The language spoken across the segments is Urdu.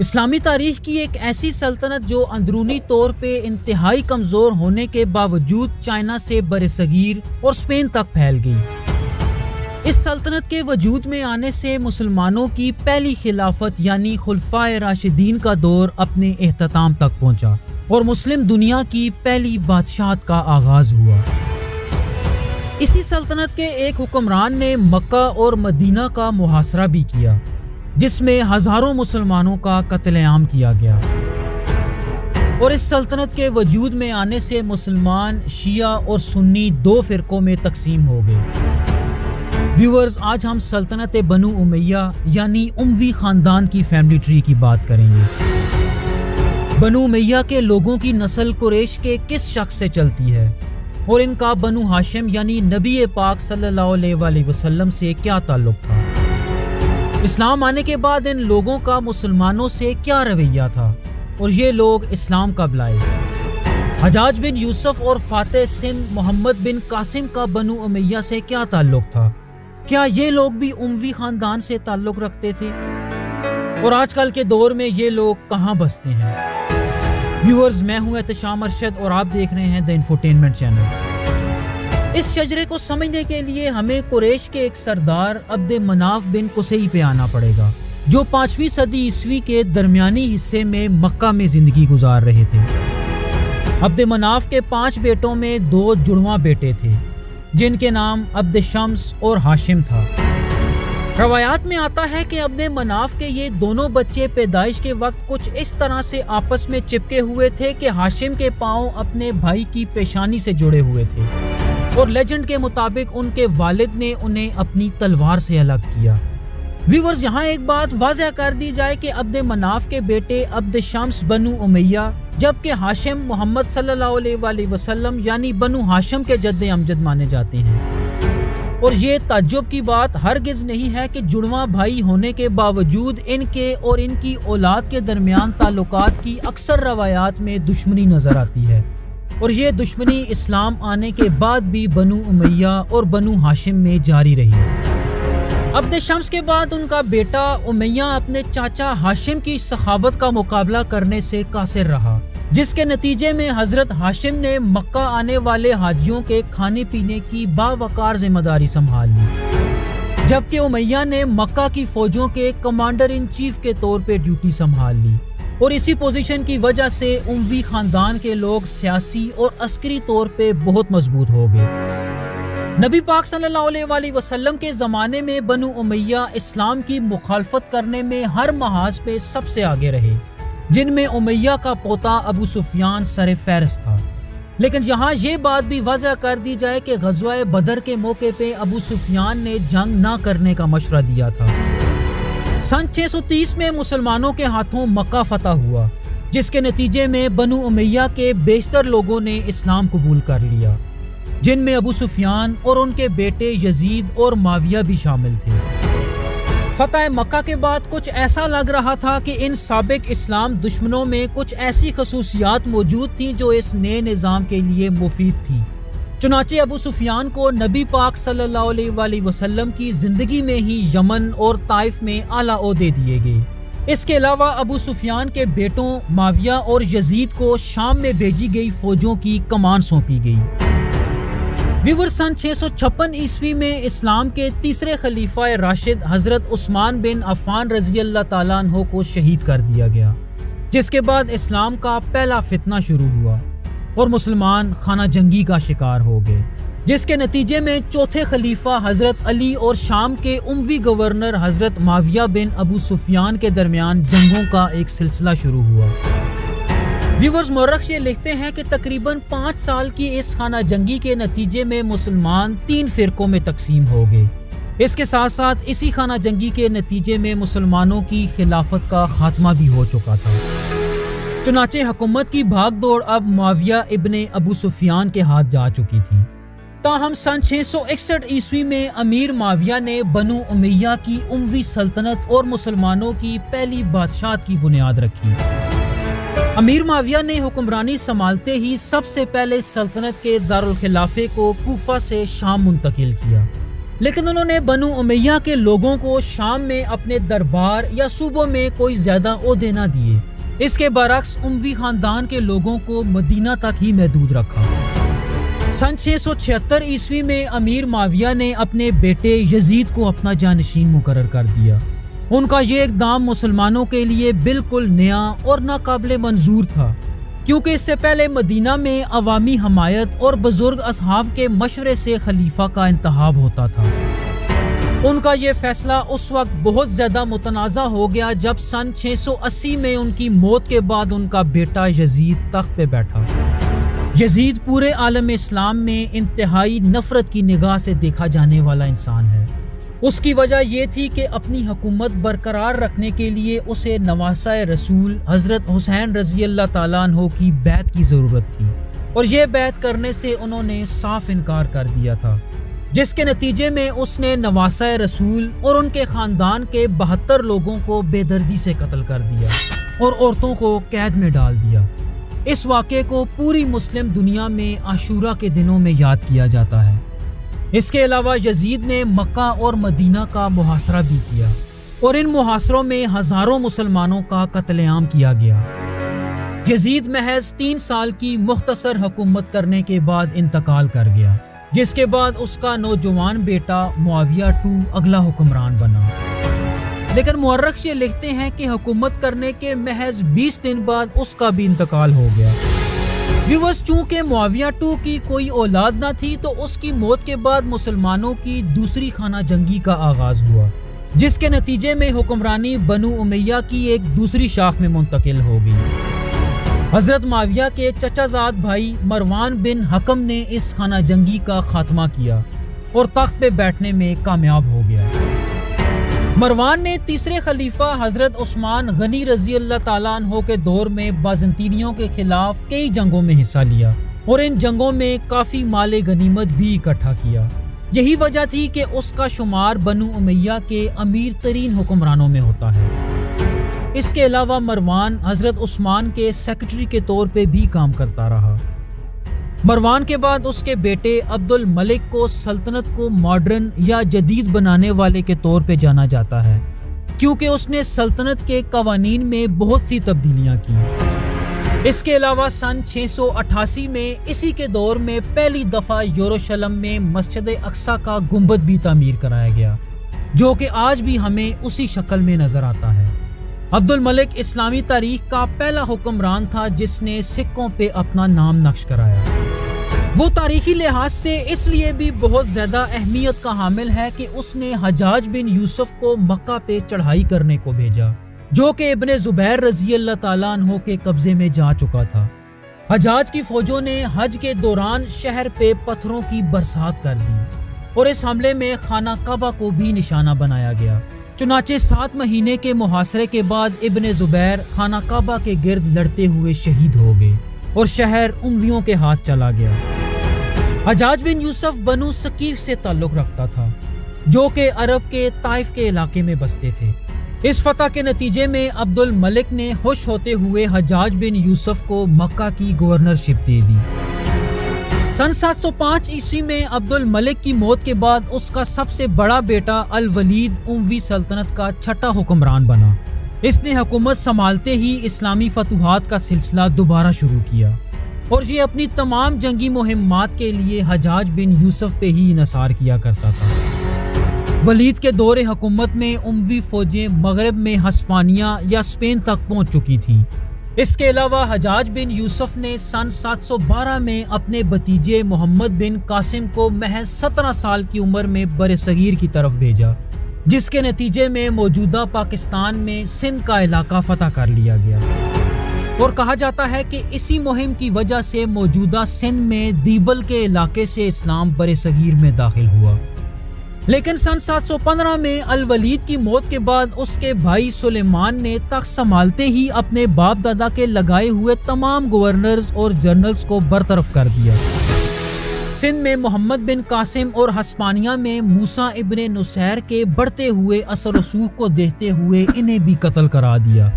اسلامی تاریخ کی ایک ایسی سلطنت جو اندرونی طور پہ انتہائی کمزور ہونے کے باوجود چائنا سے برصغیر اور اسپین تک پھیل گئی۔ اس سلطنت کے وجود میں آنے سے مسلمانوں کی پہلی خلافت یعنی خلفائے راشدین کا دور اپنے اختتام تک پہنچا اور مسلم دنیا کی پہلی بادشاہت کا آغاز ہوا۔ اسی سلطنت کے ایک حکمران نے مکہ اور مدینہ کا محاصرہ بھی کیا، جس میں ہزاروں مسلمانوں کا قتل عام کیا گیا، اور اس سلطنت کے وجود میں آنے سے مسلمان شیعہ اور سنی دو فرقوں میں تقسیم ہو گئے۔ ویورز، آج ہم سلطنت بنو امیہ یعنی اموی خاندان کی فیملی ٹری کی بات کریں گے۔ بنو امیہ کے لوگوں کی نسل قریش کے کس شخص سے چلتی ہے اور ان کا بنو ہاشم یعنی نبی پاک صلی اللہ علیہ وآلہ وسلم سے کیا تعلق تھا؟ اسلام آنے کے بعد ان لوگوں کا مسلمانوں سے کیا رویہ تھا اور یہ لوگ اسلام کب لائے؟ حجاج بن یوسف اور فاتح سندھ محمد بن قاسم کا بنو امیہ سے کیا تعلق تھا؟ کیا یہ لوگ بھی اموی خاندان سے تعلق رکھتے تھے؟ اور آج کل کے دور میں یہ لوگ کہاں بستے ہیں؟ ویورز، میں ہوں احتشام ارشد اور آپ دیکھ رہے ہیں دی انفوٹینمنٹ چینل۔ اس شجرے کو سمجھنے کے لیے ہمیں قریش کے ایک سردار عبد مناف بن قصی پہ آنا پڑے گا، جو 5ویں صدی عیسوی کے درمیانی حصے میں مکہ میں زندگی گزار رہے تھے۔ عبد مناف کے 5 بیٹوں میں 2 جڑواں بیٹے تھے، جن کے نام عبد شمس اور ہاشم تھا۔ روایات میں آتا ہے کہ عبد مناف کے یہ دونوں بچے پیدائش کے وقت کچھ اس طرح سے آپس میں چپکے ہوئے تھے کہ ہاشم کے پاؤں اپنے بھائی کی پیشانی سے جڑے ہوئے تھے، اور لیجنڈ کے مطابق ان کے والد نے انہیں اپنی تلوار سے الگ کیا۔ ویورز، یہاں ایک بات واضح کر دی جائے کہ عبد مناف کے بیٹے عبد شمس بنو امیہ، جبکہ ہاشم محمد صلی اللہ علیہ وآلہ وسلم یعنی بنو ہاشم کے جد امجد مانے جاتے ہیں۔ اور یہ تعجب کی بات ہرگز نہیں ہے کہ جڑواں بھائی ہونے کے باوجود ان کے اور ان کی اولاد کے درمیان تعلقات کی اکثر روایات میں دشمنی نظر آتی ہے، اور یہ دشمنی اسلام آنے کے بعد بھی بنو امیہ اور بنو ہاشم میں جاری رہی۔ عبد شمس کے بعد ان کا بیٹا امیہ اپنے چاچا ہاشم کی سخاوت کا مقابلہ کرنے سے قاصر رہا، جس کے نتیجے میں حضرت ہاشم نے مکہ آنے والے حاجیوں کے کھانے پینے کی باوقار ذمہ داری سنبھال لی، جبکہ امیہ نے مکہ کی فوجوں کے کمانڈر ان چیف کے طور پہ ڈیوٹی سنبھال لی، اور اسی پوزیشن کی وجہ سے اموی خاندان کے لوگ سیاسی اور عسکری طور پہ بہت مضبوط ہو گئے۔ نبی پاک صلی اللہ علیہ وآلہ وسلم کے زمانے میں بنو امیہ اسلام کی مخالفت کرنے میں ہر محاذ پہ سب سے آگے رہے، جن میں امیہ کا پوتا ابو سفیان سر فہرست تھا۔ لیکن یہاں یہ بات بھی واضح کر دی جائے کہ غزوہ بدر کے موقع پہ ابو سفیان نے جنگ نہ کرنے کا مشورہ دیا تھا۔ سن 630 میں مسلمانوں کے ہاتھوں مکہ فتح ہوا، جس کے نتیجے میں بنو امیہ کے بیشتر لوگوں نے اسلام قبول کر لیا، جن میں ابو سفیان اور ان کے بیٹے یزید اور معاویہ بھی شامل تھے۔ فتح مکہ کے بعد کچھ ایسا لگ رہا تھا کہ ان سابق اسلام دشمنوں میں کچھ ایسی خصوصیات موجود تھیں جو اس نئے نظام کے لیے مفید تھیں۔ چنانچہ ابو سفیان کو نبی پاک صلی اللہ علیہ وآلہ وسلم کی زندگی میں ہی یمن اور طائف میں اعلیٰ عہدے دیے گئے۔ اس کے علاوہ ابو سفیان کے بیٹوں معاویہ اور یزید کو شام میں بھیجی گئی فوجوں کی کمان سونپی گئی۔ ویور، سن 656 عیسوی میں اسلام کے تیسرے خلیفہ راشد حضرت عثمان بن عفان رضی اللہ تعالیٰ عنہ کو شہید کر دیا گیا، جس کے بعد اسلام کا پہلا فتنہ شروع ہوا اور مسلمان خانہ جنگی کا شکار ہو گئے، جس کے نتیجے میں چوتھے خلیفہ حضرت علی اور شام کے اموی گورنر حضرت معاویہ بن ابو سفیان کے درمیان جنگوں کا ایک سلسلہ شروع ہوا۔ ویورز، مورخ یہ لکھتے ہیں کہ تقریباً 5 سال کی اس خانہ جنگی کے نتیجے میں مسلمان 3 فرقوں میں تقسیم ہو گئے۔ اس کے ساتھ ساتھ اسی خانہ جنگی کے نتیجے میں مسلمانوں کی خلافت کا خاتمہ بھی ہو چکا تھا۔ چنانچہ حکومت کی بھاگ دوڑ اب معاویہ ابن ابو سفیان کے ہاتھ جا چکی تھی۔ تاہم سن 661 عیسوی میں امیر معاویہ نے بنو امیہ کی اموی سلطنت اور مسلمانوں کی پہلی بادشاہت کی بنیاد رکھی۔ امیر معاویہ نے حکمرانی سنبھالتے ہی سب سے پہلے سلطنت کے دارالخلافے کو کوفہ سے شام منتقل کیا، لیکن انہوں نے بنو امیہ کے لوگوں کو شام میں اپنے دربار یا صوبوں میں کوئی زیادہ عہدے نہ دیے۔ اس کے برعکس اموی خاندان کے لوگوں کو مدینہ تک ہی محدود رکھا۔ سن 676 عیسوی میں امیر معاویہ نے اپنے بیٹے یزید کو اپنا جانشین مقرر کر دیا۔ ان کا یہ اقدام مسلمانوں کے لیے بالکل نیا اور ناقابل منظور تھا، کیونکہ اس سے پہلے مدینہ میں عوامی حمایت اور بزرگ اصحاب کے مشورے سے خلیفہ کا انتخاب ہوتا تھا۔ ان کا یہ فیصلہ اس وقت بہت زیادہ متنازع ہو گیا جب سن 680 میں ان کی موت کے بعد ان کا بیٹا یزید تخت پہ بیٹھا۔ یزید پورے عالم اسلام میں انتہائی نفرت کی نگاہ سے دیکھا جانے والا انسان ہے۔ اس کی وجہ یہ تھی کہ اپنی حکومت برقرار رکھنے کے لیے اسے نواسہ رسول حضرت حسین رضی اللہ تعالیٰ عنہ کی بیعت کی ضرورت تھی، اور یہ بیعت کرنے سے انہوں نے صاف انکار کر دیا تھا، جس کے نتیجے میں اس نے نواسہ رسول اور ان کے خاندان کے 72 لوگوں کو بے دردی سے قتل کر دیا اور عورتوں کو قید میں ڈال دیا۔ اس واقعے کو پوری مسلم دنیا میں عاشورہ کے دنوں میں یاد کیا جاتا ہے۔ اس کے علاوہ یزید نے مکہ اور مدینہ کا محاصرہ بھی کیا، اور ان محاصروں میں ہزاروں مسلمانوں کا قتل عام کیا گیا۔ یزید محض 3 سال کی مختصر حکومت کرنے کے بعد انتقال کر گیا، جس کے بعد اس کا نوجوان بیٹا معاویہ II اگلا حکمران بنا۔ لیکن مورخ یہ لکھتے ہیں کہ حکومت کرنے کے محض 20 دن بعد اس کا بھی انتقال ہو گیا۔ ویورز، چونکہ معاویہ II کی کوئی اولاد نہ تھی تو اس کی موت کے بعد مسلمانوں کی دوسری خانہ جنگی کا آغاز ہوا، جس کے نتیجے میں حکمرانی بنو امیہ کی ایک دوسری شاخ میں منتقل ہو گئی۔ حضرت معاویہ کے چچا زاد بھائی مروان بن حکم نے اس خانہ جنگی کا خاتمہ کیا اور تخت پہ بیٹھنے میں کامیاب ہو گیا۔ مروان نے تیسرے خلیفہ حضرت عثمان غنی رضی اللہ تعالیٰ عنہ کے دور میں بازنطینیوں کے خلاف کئی جنگوں میں حصہ لیا، اور ان جنگوں میں کافی مال غنیمت بھی اکٹھا کیا۔ یہی وجہ تھی کہ اس کا شمار بنو امیہ کے امیر ترین حکمرانوں میں ہوتا ہے۔ اس کے علاوہ مروان حضرت عثمان کے سیکرٹری کے طور پہ بھی کام کرتا رہا۔ مروان کے بعد اس کے بیٹے عبد الملک کو سلطنت کو ماڈرن یا جدید بنانے والے کے طور پہ جانا جاتا ہے، کیونکہ اس نے سلطنت کے قوانین میں بہت سی تبدیلیاں کی۔ اس کے علاوہ سن 688 میں اسی کے دور میں پہلی دفعہ یروشلم میں مسجد اقصی کا گنبد بھی تعمیر کرایا گیا، جو کہ آج بھی ہمیں اسی شکل میں نظر آتا ہے۔ عبد الملک اسلامی تاریخ کا پہلا حکمران تھا جس نے سکوں پہ اپنا نام نقش کرایا۔ وہ تاریخی لحاظ سے اس لیے بھی بہت زیادہ اہمیت کا حامل ہے کہ اس نے حجاج بن یوسف کو مکہ پہ چڑھائی کرنے کو بھیجا، جو کہ ابن زبیر رضی اللہ تعالیٰ عنہ کے قبضے میں جا چکا تھا۔ حجاج کی فوجوں نے حج کے دوران شہر پہ پتھروں کی برسات کر دی، اور اس حملے میں خانہ کعبہ کو بھی نشانہ بنایا گیا۔ چنانچہ 7 مہینے کے محاصرے کے بعد ابن زبیر خانہ کعبہ کے گرد لڑتے ہوئے شہید ہو گئے، اور شہر امویوں کے ہاتھ چلا گیا۔ حجاج بن یوسف بنو ثقیف سے تعلق رکھتا تھا، جو کہ عرب کے طائف کے علاقے میں بستے تھے۔ اس فتح کے نتیجے میں عبد الملک نے خوش ہوتے ہوئے حجاج بن یوسف کو مکہ کی گورنرشپ دے دی۔ سن 705 عیسوی میں عبد الملک کی موت کے بعد اس کا سب سے بڑا بیٹا الولید اموی سلطنت کا 6واں حکمران بنا۔ اس نے حکومت سنبھالتے ہی اسلامی فتوحات کا سلسلہ دوبارہ شروع کیا، اور یہ اپنی تمام جنگی مہمات کے لیے حجاج بن یوسف پہ ہی انحصار کیا کرتا تھا۔ ولید کے دور حکومت میں اموی فوجیں مغرب میں ہسپانیہ یا اسپین تک پہنچ چکی تھیں۔ اس کے علاوہ حجاج بن یوسف نے سن 712 میں اپنے بھتیجے محمد بن قاسم کو محض 17 سال کی عمر میں برصغیر کی طرف بھیجا، جس کے نتیجے میں موجودہ پاکستان میں سندھ کا علاقہ فتح کر لیا گیا، اور کہا جاتا ہے کہ اسی مہم کی وجہ سے موجودہ سندھ میں دیبل کے علاقے سے اسلام برصغیر میں داخل ہوا۔ لیکن سن 715 میں الولید کی موت کے بعد اس کے بھائی سلیمان نے تخت سنبھالتے ہی اپنے باپ دادا کے لگائے ہوئے تمام گورنرز اور جنرلز کو برطرف کر دیا۔ سندھ میں محمد بن قاسم اور ہسپانیہ میں موسیٰ ابن نصیر کے بڑھتے ہوئے اثر و رسوخ کو دیکھتے ہوئے انہیں بھی قتل کرا دیا۔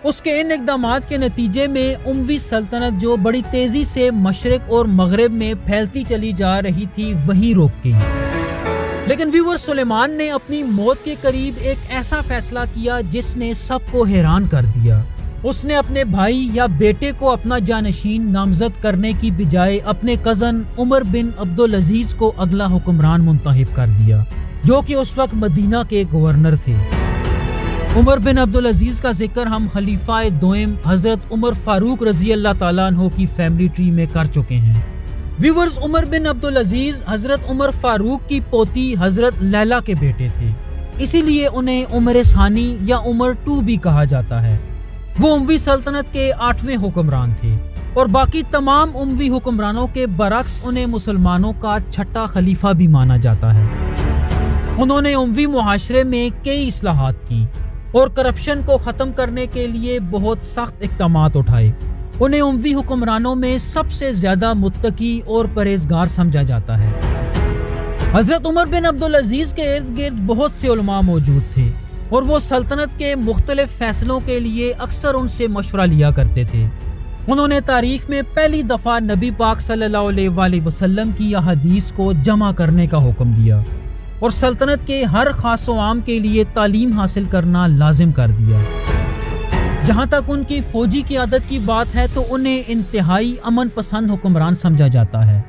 اس کے ان اقدامات کے نتیجے میں اموی سلطنت جو بڑی تیزی سے مشرق اور مغرب میں پھیلتی چلی جا رہی تھی وہیں رک گئی۔ لیکن ویور سلیمان نے اپنی موت کے قریب ایک ایسا فیصلہ کیا جس نے سب کو حیران کر دیا۔ اس نے اپنے بھائی یا بیٹے کو اپنا جانشین نامزد کرنے کی بجائے اپنے کزن عمر بن عبدالعزیز کو اگلا حکمران منتخب کر دیا، جو کہ اس وقت مدینہ کے گورنر تھے۔ عمر بن عبدالعزیز کا ذکر ہم خلیفہ دوئم حضرت عمر فاروق رضی اللہ تعالیٰ عنہ کی فیملی ٹری میں کر چکے ہیں۔ ویورز، عمر بن عبدالعزیز حضرت عمر فاروق کی پوتی حضرت لیلا کے بیٹے تھے، اسی لیے انہیں عمر ثانی یا عمر 2 بھی کہا جاتا ہے۔ وہ اموی سلطنت کے 8ویں حکمران تھے اور باقی تمام اموی حکمرانوں کے برعکس انہیں مسلمانوں کا 6واں خلیفہ بھی مانا جاتا ہے۔ انہوں نے اموی معاشرے میں کئی اصلاحات کی اور کرپشن کو ختم کرنے کے لیے بہت سخت اقدامات اٹھائے۔ انہیں اموی حکمرانوں میں سب سے زیادہ متقی اور پرہیزگار سمجھا جاتا ہے۔ حضرت عمر بن عبدالعزیز کے ارد گرد بہت سے علماء موجود تھے اور وہ سلطنت کے مختلف فیصلوں کے لیے اکثر ان سے مشورہ لیا کرتے تھے۔ انہوں نے تاریخ میں پہلی دفعہ نبی پاک صلی اللہ علیہ وآلہ وسلم کی احادیث کو جمع کرنے کا حکم دیا اور سلطنت کے ہر خاص و عام کے لیے تعلیم حاصل کرنا لازم کر دیا۔ جہاں تک ان کی فوجی قیادت کی بات ہے تو انہیں انتہائی امن پسند حکمران سمجھا جاتا ہے۔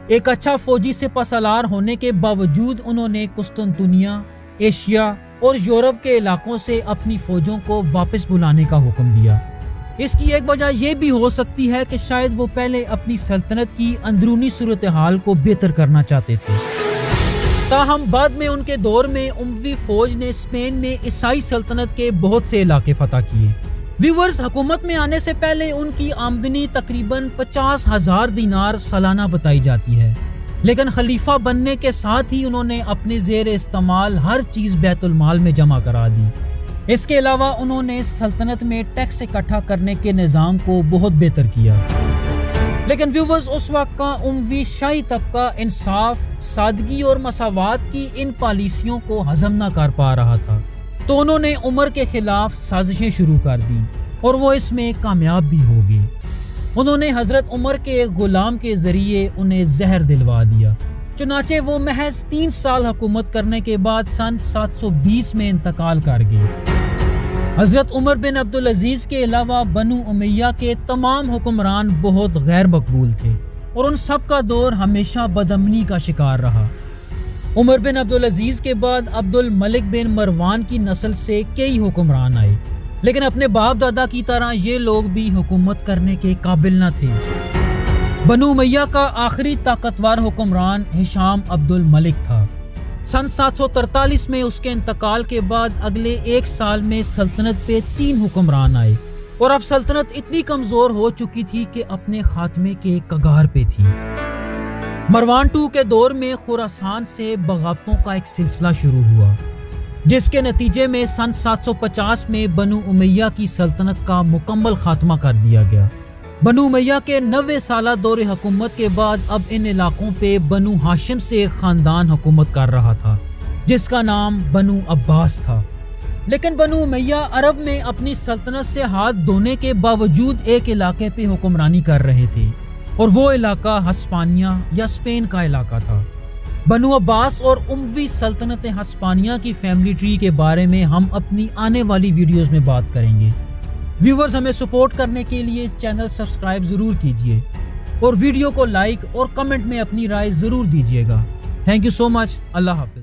ایک اچھا فوجی سپہ سالار ہونے کے باوجود انہوں نے قسطنطنیہ، ایشیا اور یورپ کے علاقوں سے اپنی فوجوں کو واپس بلانے کا حکم دیا۔ اس کی ایک وجہ یہ بھی ہو سکتی ہے کہ شاید وہ پہلے اپنی سلطنت کی اندرونی صورتحال کو بہتر کرنا چاہتے تھے۔ تاہم بعد میں ان کے دور میں اموی فوج نے اسپین میں عیسائی سلطنت کے بہت سے علاقے فتح کیے۔ ویورز، حکومت میں آنے سے پہلے ان کی آمدنی تقریباً 50,000 دینار سالانہ بتائی جاتی ہے، لیکن خلیفہ بننے کے ساتھ ہی انہوں نے اپنے زیر استعمال ہر چیز بیت المال میں جمع کرا دی۔ اس کے علاوہ انہوں نے سلطنت میں ٹیکس اکٹھا کرنے کے نظام کو بہت بہتر کیا۔ لیکن ویورز، اس وقت کا اموی شاہی طبقہ انصاف، سادگی اور مساوات کی ان پالیسیوں کو ہضم نہ کر پا رہا تھا، تو انہوں نے عمر کے خلاف سازشیں شروع کر دیں اور وہ اس میں کامیاب بھی ہو گئے۔ انہوں نے حضرت عمر کے ایک غلام کے ذریعے انہیں زہر دلوا دیا۔ چنانچہ وہ محض 3 سال حکومت کرنے کے بعد سن 720 میں انتقال کر گئے۔ حضرت عمر بن عبدالعزیز کے علاوہ بنو امیہ کے تمام حکمران بہت غیر مقبول تھے اور ان سب کا دور ہمیشہ بدامنی کا شکار رہا۔ عمر بن عبدالعزیز کے بعد عبد الملک بن مروان کی نسل سے کئی حکمران آئے، لیکن اپنے باپ دادا کی طرح یہ لوگ بھی حکومت کرنے کے قابل نہ تھے۔ بنو امیہ کا آخری طاقتور حکمران ہشام عبد الملک تھا۔ سن 743 میں اس کے انتقال کے بعد اگلے 1 سال میں سلطنت پہ 3 حکمران آئے اور اب سلطنت اتنی کمزور ہو چکی تھی کہ اپنے خاتمے کے کگار پہ تھی۔ مروان 2 کے دور میں خراسان سے بغاوتوں کا ایک سلسلہ شروع ہوا، جس کے نتیجے میں سن 750 میں بنو امیہ کی سلطنت کا مکمل خاتمہ کر دیا گیا۔ بنو امیہ کے 90 سالہ دور حکومت کے بعد اب ان علاقوں پہ بنو ہاشم سے ایک خاندان حکومت کر رہا تھا جس کا نام بنو عباس تھا۔ لیکن بنو امیہ عرب میں اپنی سلطنت سے ہاتھ دھونے کے باوجود ایک علاقے پہ حکمرانی کر رہے تھے اور وہ علاقہ ہسپانیہ یا اسپین کا علاقہ تھا۔ بنو عباس اور اموی سلطنت ہسپانیہ کی فیملی ٹری کے بارے میں ہم اپنی آنے والی ویڈیوز میں بات کریں گے۔ ویورز، ہمیں سپورٹ کرنے کے لیے اس چینل سبسکرائب ضرور کیجئے اور ویڈیو کو لائک اور کمنٹ میں اپنی رائے ضرور دیجئے گا۔ تھینک یو سو مچ۔ اللہ حافظ۔